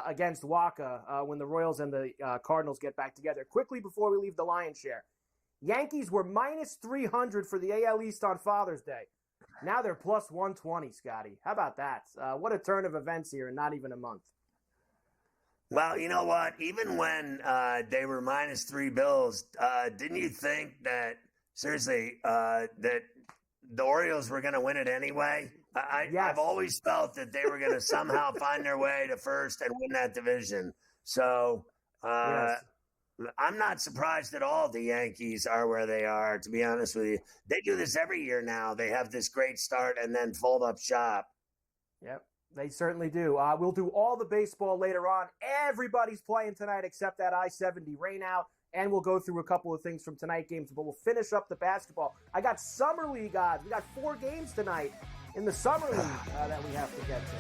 against Waka when the Royals and the Cardinals get back together. Quickly before we leave the lion's share, Yankees were minus 300 for the AL East on Father's Day. Now they're plus 120, Scotty. How about that? What a turn of events here in not even a month. Well, you know what? Even when they were minus 3 bills, didn't you think that, seriously, that the Orioles were going to win it anyway? I've always felt that they were going to somehow find their way to first and win that division. So I'm not surprised at all the Yankees are where they are, to be honest with you. They do this every year now. They have this great start and then fold up shop. Yep. They certainly do. We'll do all the baseball later on. Everybody's playing tonight except that I-70 rainout, and we'll go through a couple of things from tonight games, but we'll finish up the basketball. I got Summer League odds. We got 4 games tonight in the Summer League that we have to get to.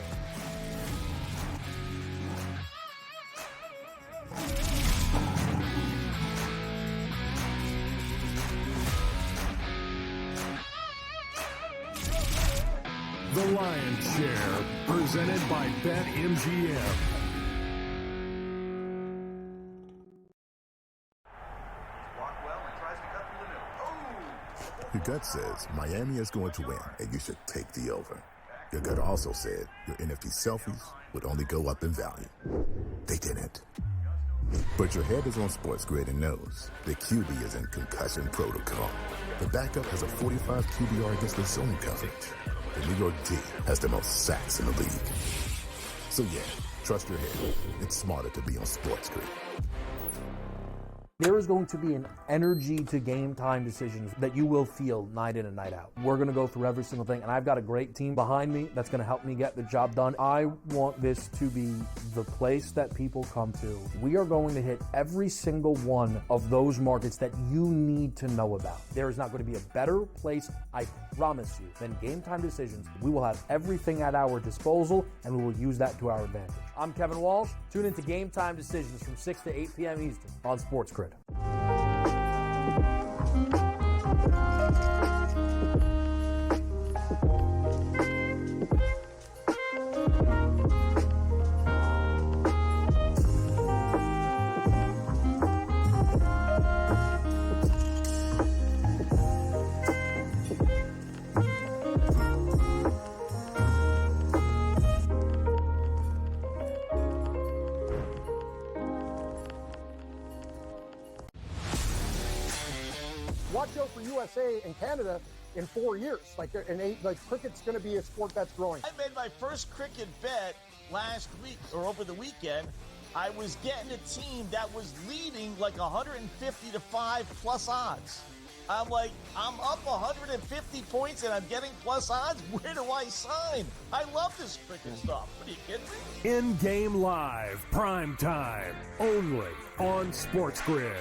The Lion's Share, presented by BetMGM. Your gut says Miami is going to win, and you should take the over. Your gut also said your NFT selfies would only go up in value. They didn't. But your head is on SportsGrid and knows the QB is in concussion protocol. The backup has a 45 QBR against the zone coverage. The New York D has the most sacks in the league. So yeah, trust your head. It's smarter to be on SportsGrid. There is going to be an energy to game time decisions that you will feel night in and night out. We're going to go through every single thing, and I've got a great team behind me that's going to help me get the job done. I want this to be the place that people come to. We are going to hit every single one of those markets that you need to know about. There is not going to be a better place, I promise you, than Game Time Decisions. We will have everything at our disposal, and we will use that to our advantage. I'm Kevin Walsh. Tune into Game Time Decisions from 6 to 8 p.m. Eastern on SportsGrid. Watch out for USA and Canada in 4 years. Cricket's going to be a sport that's growing. I made my first cricket bet last week or over the weekend. I was getting a team that was leading like 150 to 5 plus odds. I'm like, I'm up 150 points and I'm getting plus odds. Where do I sign? I love this cricket stuff. What are you kidding me? In-game live, prime time, only on SportsGrid.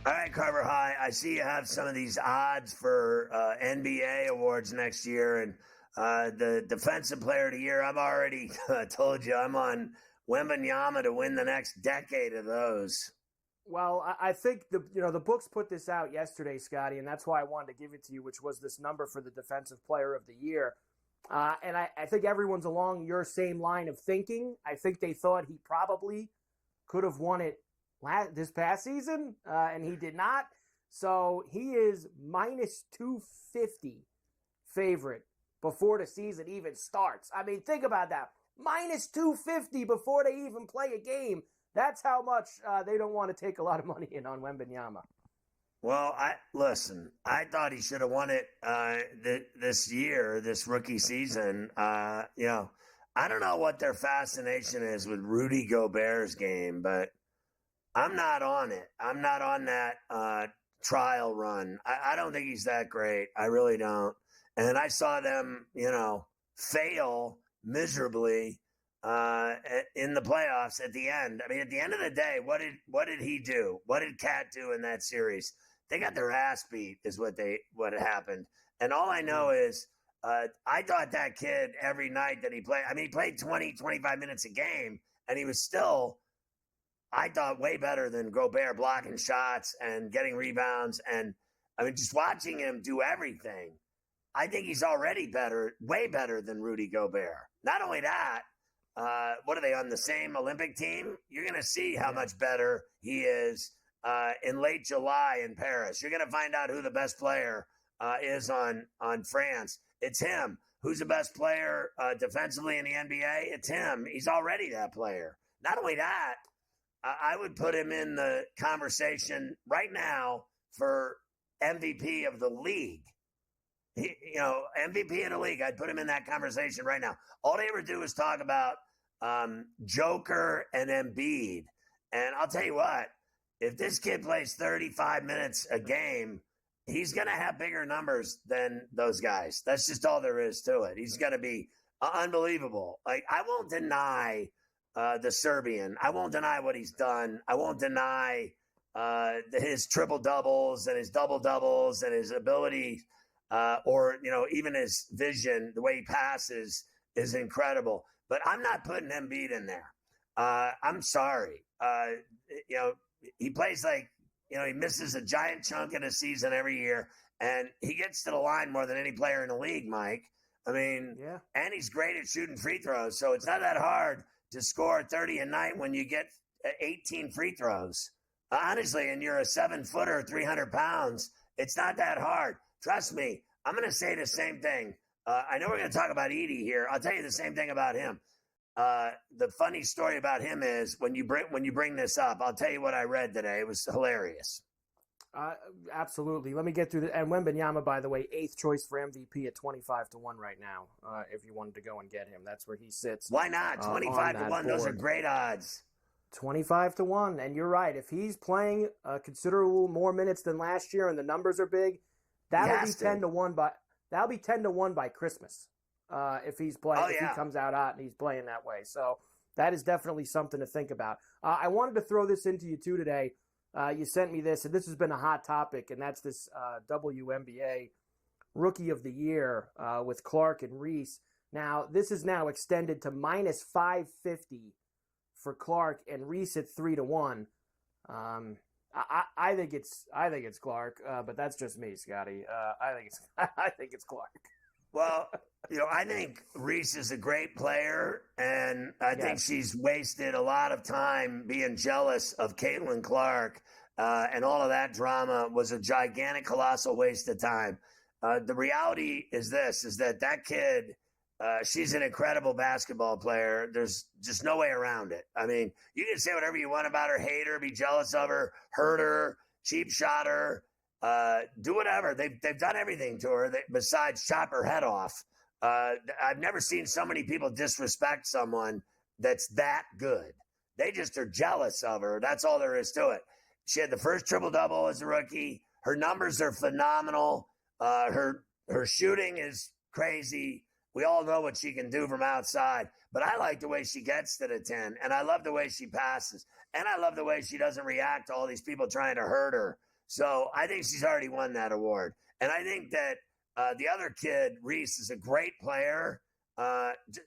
All right, Carver High, I see you have some of these odds for NBA awards next year, and the Defensive Player of the Year, I've already told you I'm on Wemby to win the next decade of those. Well, I think the books put this out yesterday, Scotty, and that's why I wanted to give it to you, which was this number for the Defensive Player of the Year. And I think everyone's along your same line of thinking. I think they thought he probably could have won it this past season, and he did not. So he is minus 250 favorite before the season even starts. I mean, think about that. Minus 250 before they even play a game. That's how much they don't want to take a lot of money in on Wembenyama. Well, I thought he should have won it this year, this rookie season. I don't know what their fascination is with Rudy Gobert's game, but I'm not on it. I'm not on that trial run. I don't think he's that great. I really don't. And I saw them, fail miserably in the playoffs at the end. I mean, at the end of the day, what did he do? What did Cat do in that series? They got their ass beat is what happened. And all I know is I thought that kid every night that he played, he played 20, 25 minutes a game, and he was still, I thought, way better than Gobert, blocking shots and getting rebounds. And just watching him do everything, I think he's already better, way better than Rudy Gobert. Not only that, what are they, on the same Olympic team? You're going to see how much better he is in late July in Paris. You're going to find out who the best player is on France. It's him. Who's the best player defensively in the NBA? It's him. He's already that player. Not only that, I would put him in the conversation right now for MVP of the league. MVP of the league. I'd put him in that conversation right now. All they ever do is talk about Joker and Embiid. And I'll tell you what, if this kid plays 35 minutes a game, he's going to have bigger numbers than those guys. That's just all there is to it. He's going to be unbelievable. Like, I won't deny the Serbian. I won't deny what he's done. I won't deny his triple doubles and his double doubles and his ability, or even his vision. The way he passes is incredible. But I'm not putting Embiid in there. I'm sorry. He plays like, he misses a giant chunk in a season every year, and he gets to the line more than any player in the league, Mike. And he's great at shooting free throws, so it's not that hard to score 30 a night when you get 18 free throws. Honestly, and you're a 7-footer, 300 pounds, it's not that hard. Trust me, I'm going to say the same thing. I know we're going to talk about Edey here. I'll tell you the same thing about him. The funny story about him is when you bring this up, I'll tell you what I read today. It was hilarious. Absolutely. Let me get through and Wembenyama, by the way, 8th choice for MVP at 25-1 right now. If you wanted to go and get him, that's where he sits. Why not? 25-1. Those are great odds. 25-1. And you're right. If he's playing considerable more minutes than last year and the numbers are big, that'll be 10-1 by Christmas. If he's playing, if he comes out hot and he's playing that way. So that is definitely something to think about. I wanted to throw this into you too today. You sent me this, and this has been a hot topic, and that's this WNBA Rookie of the Year with Clark and Reese. Now, this is now extended to minus 550 for Clark and Reese at 3-1. I think it's Clark, but that's just me, Scotty. I think it's Clark. Well, I think Reese is a great player, and I think she's wasted a lot of time being jealous of Caitlin Clark, and all of that drama was a gigantic, colossal waste of time. The reality is that kid, she's an incredible basketball player. There's just no way around it. You can say whatever you want about her, hate her, be jealous of her, hurt her, cheap shot her, do whatever. They've done everything to her besides chop her head off. I've never seen so many people disrespect someone that's that good. They just are jealous of her. That's all there is to it. She had the first triple-double as a rookie. Her numbers are phenomenal. Her shooting is crazy. We all know what she can do from outside. But I like the way she gets to the 10, and I love the way she passes. And I love the way she doesn't react to all these people trying to hurt her. So I think she's already won that award. And I think that the other kid, Reese, is a great player.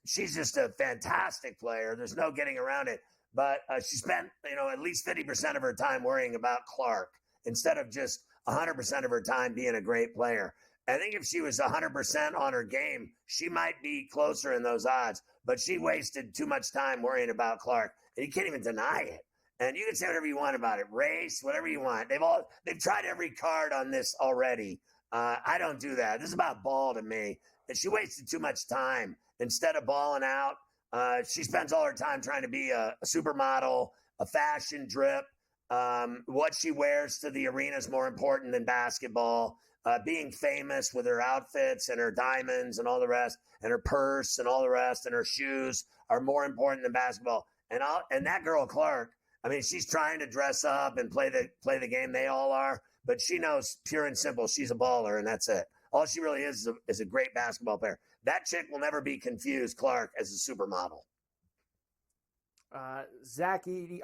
She's just a fantastic player. There's no getting around it. But she spent, at least 50% of her time worrying about Clark instead of just 100% of her time being a great player. I think if she was 100% on her game, she might be closer in those odds. But she wasted too much time worrying about Clark. And you can't even deny it. And you can say whatever you want about it, race, whatever you want. They've tried every card on this already. I don't do that. This is about ball to me. And she wasted too much time. Instead of balling out, she spends all her time trying to be a supermodel, a fashion drip. What she wears to the arena is more important than basketball. Being famous with her outfits and her diamonds and all the rest, and her purse and all the rest, and her shoes are more important than basketball. And that girl Clark, I mean, she's trying to dress up and play the game. They all are, but she knows pure and simple she's a baller, and that's it. All she really is a great basketball player. That chick will never be confused, Clark, as a supermodel. Zach Edey,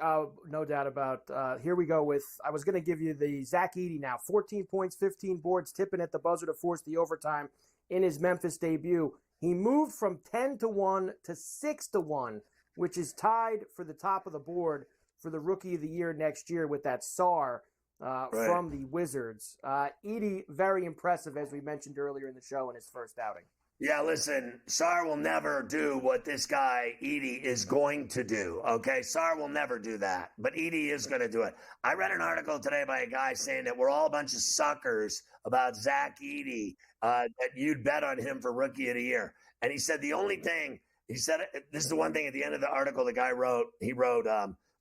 no doubt about. Here we go with. I was going to give you the Zach Edey now. 14 points, 15 boards, tipping at the buzzer to force the overtime in his Memphis debut. He moved from 10-1 to 6-1, which is tied for the top of the board for the Rookie of the Year next year with that Sarr from the Wizards. Edey, very impressive, as we mentioned earlier in the show, in his first outing. Yeah, listen, Sarr will never do what this guy, Edey, is going to do, okay? Sarr will never do that, but Edey is going to do it. I read an article today by a guy saying that we're all a bunch of suckers about Zach Edey, that you'd bet on him for Rookie of the Year. And he said the only thing, this is the one thing at the end of the article the guy wrote,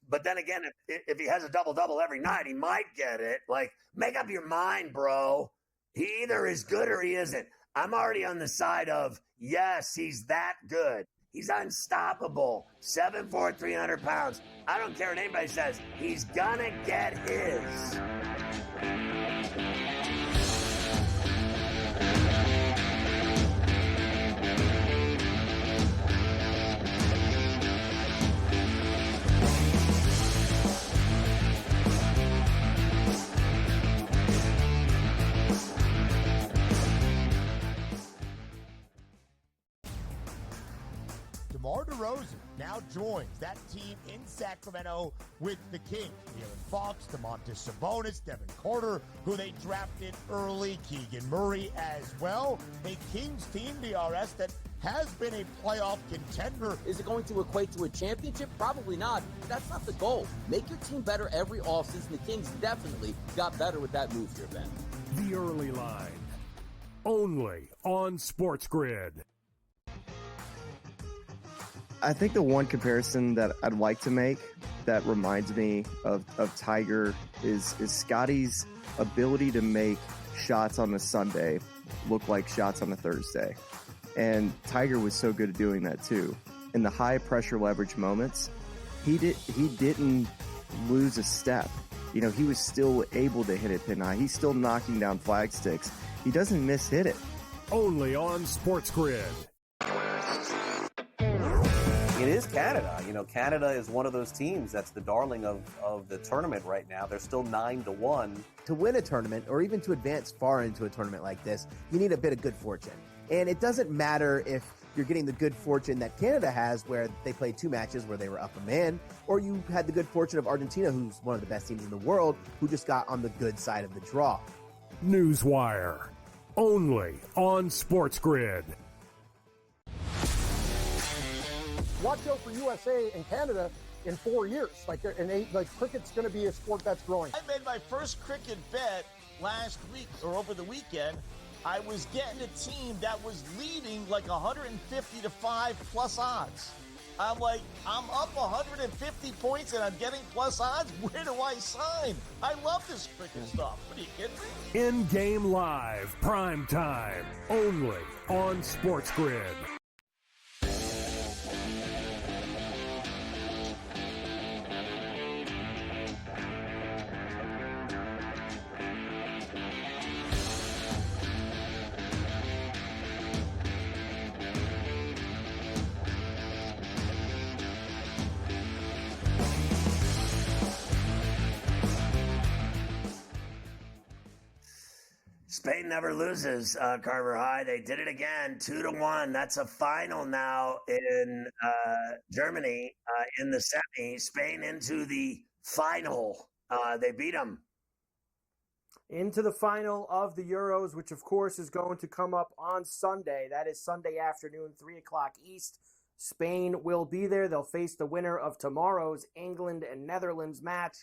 but then again, if he has a double-double every night, he might get it. Like, make up your mind, bro. He either is good or he isn't. I'm already on the side of, yes, he's that good. He's unstoppable. 7'4", 300 pounds. I don't care what anybody says. He's gonna get his. DeMar DeRozan now joins that team in Sacramento with the Kings. De'Aaron Fox, Domantas Sabonis, Devin Carter, who they drafted early, Keegan Murray as well. A Kings team, DRS, that has been a playoff contender. Is it going to equate to a championship? Probably not. That's not the goal. Make your team better every offseason. The Kings definitely got better with that move here, Ben. The Early Line. Only on SportsGrid. I think the one comparison that I'd like to make that reminds me of Tiger is Scotty's ability to make shots on a Sunday look like shots on a Thursday. And Tiger was so good at doing that too. In the high pressure leverage moments, he didn't lose a step. You know, he was still able to hit it pin high. He's still knocking down flag sticks. He doesn't hit it. Only on SportsGrid. It is Canada. You know, Canada is one of those teams that's the darling of the tournament right now. They're still 9-1. To win a tournament, or even to advance far into a tournament like this, you need a bit of good fortune. And it doesn't matter if you're getting the good fortune that Canada has, where they played 2 matches where they were up a man, or you had the good fortune of Argentina, who's one of the best teams in the world, who just got on the good side of the draw. Newswire. Only on SportsGrid. Watch out for USA and Canada in 4 years. Cricket's going to be a sport that's growing. I made my first cricket bet last week or over the weekend. I was getting a team that was leading like 150-5 plus odds. I'm like, I'm up 150 points and I'm getting plus odds. Where do I sign? I love this cricket stuff. What are you kidding me? In-game live, prime time, only on SportsGrid. Spain never loses, Carver High. They did it again, 2-1. That's a final now in Germany in the semi. Spain into the final. They beat them. Into the final of the Euros, which of course is going to come up on Sunday. That is Sunday afternoon, 3 o'clock East, Spain will be there. They'll face the winner of tomorrow's England and Netherlands match.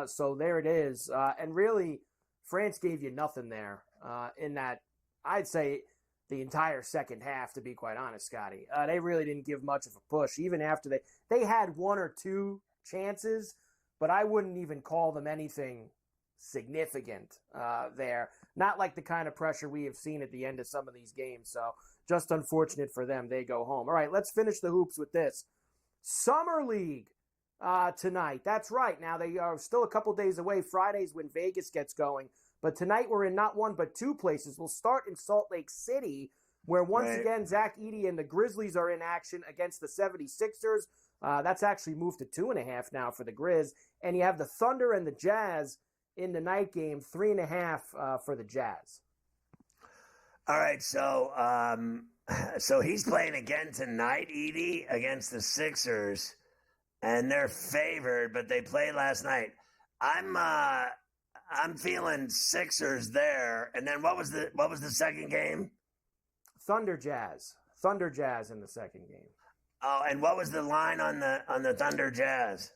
So there it is. And really, France gave you nothing there in that, I'd say, the entire second half, to be quite honest, Scotty. They really didn't give much of a push, even after they had one or two chances, but I wouldn't even call them anything significant there. Not like the kind of pressure we have seen at the end of some of these games. So just unfortunate for them. They go home. All right, let's finish the hoops with this. Summer League tonight. That's right. Now, they are still a couple days away. Friday's when Vegas gets going. But tonight we're in not one but two places. We'll start in Salt Lake City, where once again Zach Edey and the Grizzlies are in action against the 76ers. That's actually moved to 2.5 now for the Grizz. And you have the Thunder and the Jazz in the night game, 3.5 for the Jazz. All right, so he's playing again tonight, Edey, against the Sixers, and they're favored, but they played last night. I'm feeling Sixers there. And then what was the second game? Thunder Jazz in the second game. Oh, and what was the line on the Thunder Jazz?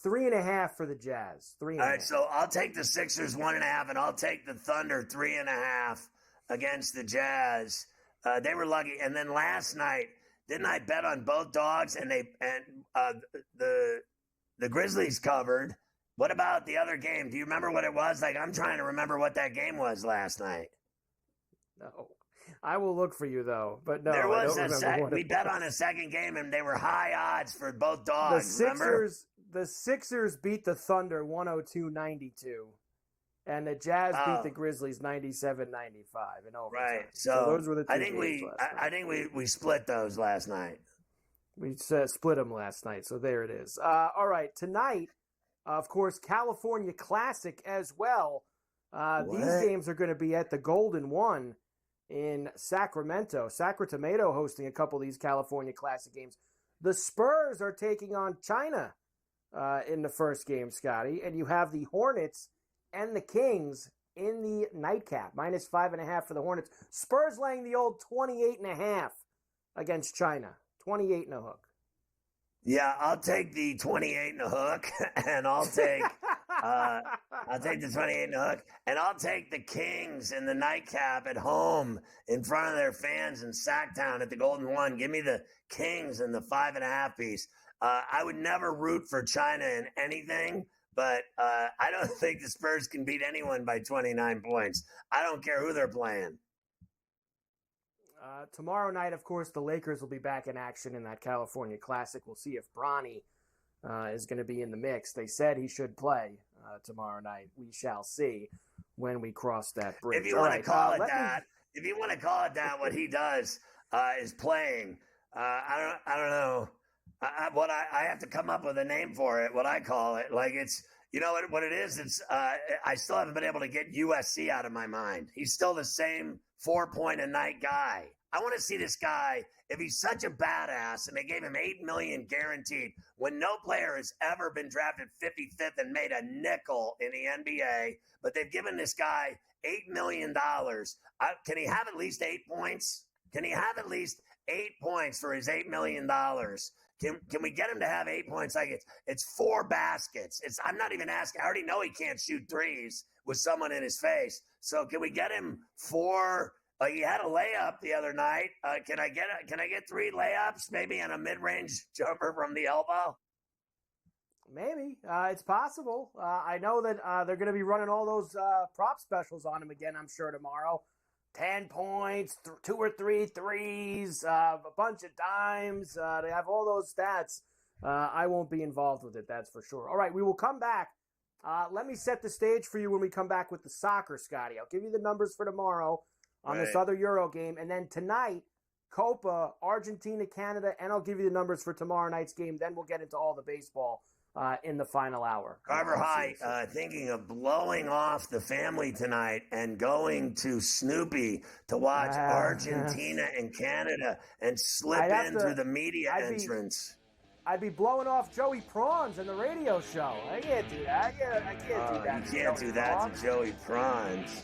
3.5 for the Jazz. 3.5. All right, so I'll take the Sixers 1.5, and I'll take the Thunder 3.5 against the Jazz. They were lucky. And then last night, didn't I bet on both dogs? And the Grizzlies covered. What about the other game? Do you remember what it was? Like, I'm trying to remember what that game was last night. No. I will look for you, though. But no, there was we bet on a second game, and they were high odds for both dogs. The Sixers beat the Thunder 102-92, and the Jazz beat the Grizzlies 97-95 in overtime. Right. So those were the two I think we split those last night. We split them last night, so there it is. All right, tonight, of course, California Classic as well. These games are going to be at the Golden One in Sacramento. Sacramento hosting a couple of these California Classic games. The Spurs are taking on China in the first game, Scotty. And you have the Hornets and the Kings in the nightcap. -5.5 for the Hornets. Spurs laying the old 28.5 against China. 28 and a hook. Yeah, I'll take the 28 and a hook, and I'll take the 28 and a hook, and I'll take the Kings in the nightcap at home in front of their fans in Sacktown at the Golden One. Give me the Kings in the 5.5 piece. I would never root for China in anything, but I don't think the Spurs can beat anyone by 29 points. I don't care who they're playing. Tomorrow night, of course, the Lakers will be back in action in that California Classic. We'll see if Bronny is going to be in the mix. They said he should play tomorrow night. We shall see when we cross that bridge. If you want to call it that, what he does is playing. I don't know. I have to come up with a name for it. What I call it, like it's. You know what it is? It's I still haven't been able to get USC out of my mind. He's still the same 4-point-a-night guy. I want to see this guy, if he's such a badass, and they gave him $8 million guaranteed, when no player has ever been drafted 55th and made a nickel in the NBA, but they've given this guy $8 million. Can he have at least 8 points? Can he have at least 8 points for his $8 million? Can we get him to have 8 points? Like it's 4 baskets. I'm not even asking. I already know he can't shoot threes with someone in his face. So can we get him 4? He had a layup the other night. Can I get 3 layups? Maybe on a mid-range jumper from the elbow. Maybe it's possible. I know that they're going to be running all those prop specials on him again. I'm sure tomorrow. 10 points, 2 or 3 threes, a bunch of dimes. They have all those stats. I won't be involved with it, that's for sure. All right, we will come back. Let me set the stage for you when we come back with the soccer, Scotty. I'll give you the numbers for tomorrow on this other Euro game. And then tonight, Copa, Argentina, Canada, and I'll give you the numbers for tomorrow night's game. Then we'll get into all the baseball in the final hour. Carver High thinking of blowing off the family tonight and going to Snoopy to watch Argentina and Canada and slip in through the media entrance. I'd be blowing off Joey Prawns in the radio show. I can't do that. I can't do that. You can't do that to Joey Prawns.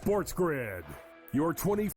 SportsGrid, your 24